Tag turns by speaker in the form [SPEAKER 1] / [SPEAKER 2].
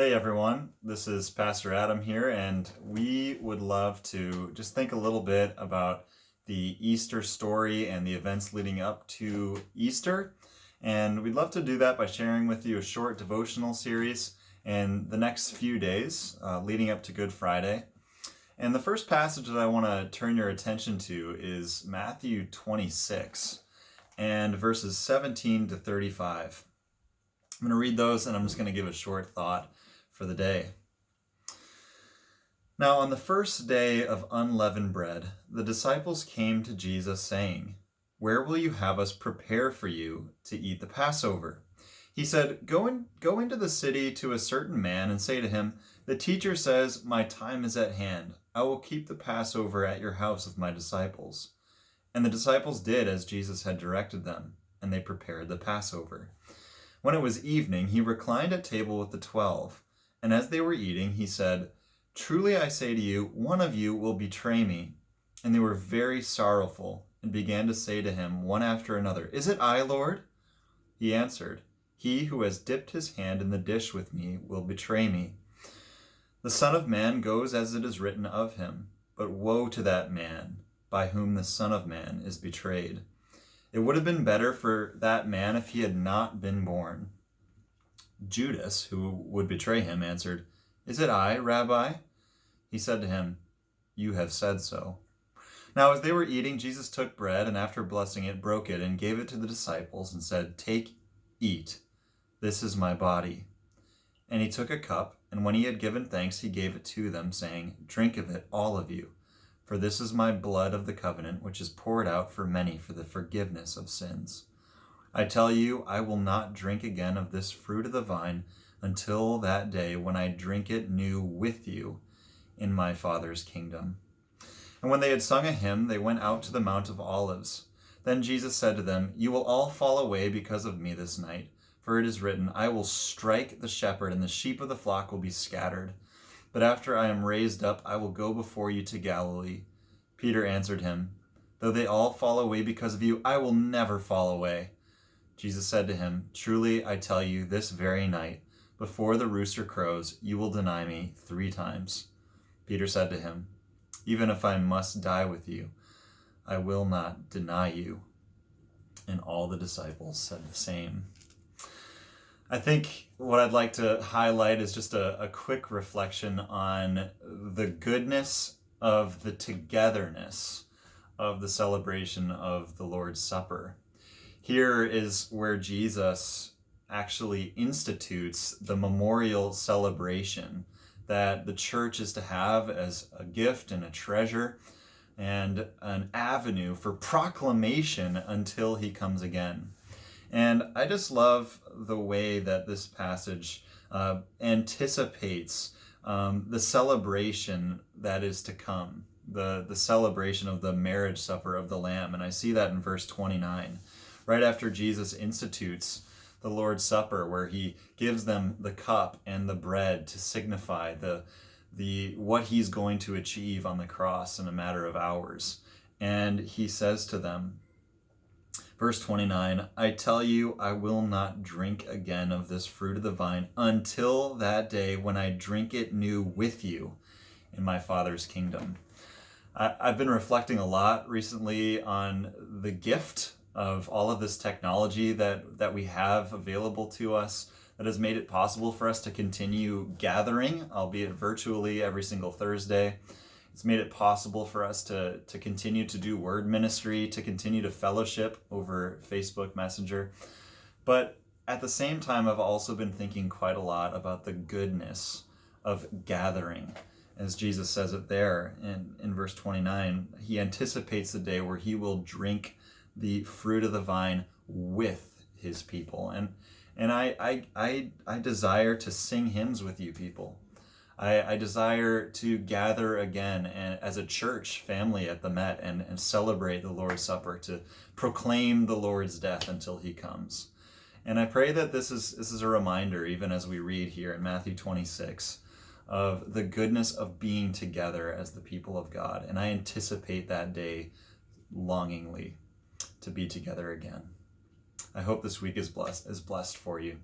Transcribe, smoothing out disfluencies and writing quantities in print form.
[SPEAKER 1] Hey everyone, this is Pastor Adam here, and we would love to just think a little bit about the Easter story and the events leading up to Easter. And we'd love to do that by sharing with you a short devotional series in the next few days leading up to Good Friday. And the first passage that I want to turn your attention to is Matthew 26 and verses 17 to 35. I'm going to read those and I'm just going to give a short thought for the day. Now, on the first day of unleavened bread, the disciples came to Jesus saying, "Where will you have us prepare for you to eat the Passover?" He said, Go into the city to a certain man and say to him, "The teacher says, my time is at hand. I will keep the Passover at your house with my disciples." And the disciples did as Jesus had directed them, and they prepared the Passover. When it was evening, he reclined at table with the 12, and as they were eating, he said, "Truly I say to you, one of you will betray me." And they were very sorrowful, and began to say to him one after another, "Is it I, Lord?" He answered, "He who has dipped his hand in the dish with me will betray me. The Son of Man goes as it is written of him, but woe to that man by whom the Son of Man is betrayed. It would have been better for that man if he had not been born." Judas, who would betray him, answered, "Is it I, Rabbi?" He said to him, "You have said so." Now as they were eating, Jesus took bread, and after blessing it, broke it, and gave it to the disciples, and said, "Take, eat. This is my body." And he took a cup, and when he had given thanks, he gave it to them, saying, "Drink of it, all of you. For this is my blood of the covenant, which is poured out for many for the forgiveness of sins. I tell you, I will not drink again of this fruit of the vine until that day when I drink it new with you in my Father's kingdom." And when they had sung a hymn, they went out to the Mount of Olives. Then Jesus said to them, "You will all fall away because of me this night, for it is written, I will strike the shepherd, and the sheep of the flock will be scattered. But after I am raised up, I will go before you to Galilee." Peter answered him, "Though they all fall away because of you, I will never fall away." Jesus said to him, "Truly I tell you, this very night, before the rooster crows, you will deny me 3 times. Peter said to him, "Even if I must die with you, I will not deny you." And all the disciples said the same. I think what I'd like to highlight is just a quick reflection on the goodness of the togetherness of the celebration of the Lord's Supper. Here is where Jesus actually institutes the memorial celebration that the church is to have as a gift and a treasure and an avenue for proclamation until he comes again. And I just love the way that this passage anticipates the celebration that is to come, the celebration of the marriage supper of the Lamb. And I see that in verse 29. Right after Jesus institutes the Lord's Supper, where he gives them the cup and the bread to signify what he's going to achieve on the cross in a matter of hours. And he says to them, verse 29, "I tell you, I will not drink again of this fruit of the vine until that day when I drink it new with you in my Father's kingdom." I've been reflecting a lot recently on the gift of all of this technology that we have available to us that has made it possible for us to continue gathering, albeit virtually, every single Thursday. It's made it possible for us to continue to do word ministry, to continue to fellowship over Facebook Messenger. But at the same time, I've also been thinking quite a lot about the goodness of gathering. As Jesus says it there in verse 29, he anticipates the day where he will drink the fruit of the vine with his people. And I desire to sing hymns with you people. I desire to gather again and as a church family at the Met and celebrate the Lord's Supper, to proclaim the Lord's death until he comes. And I pray that this is a reminder, even as we read here in Matthew 26, of the goodness of being together as the people of God. And I anticipate that day longingly to be together again. I hope this week is blessed for you.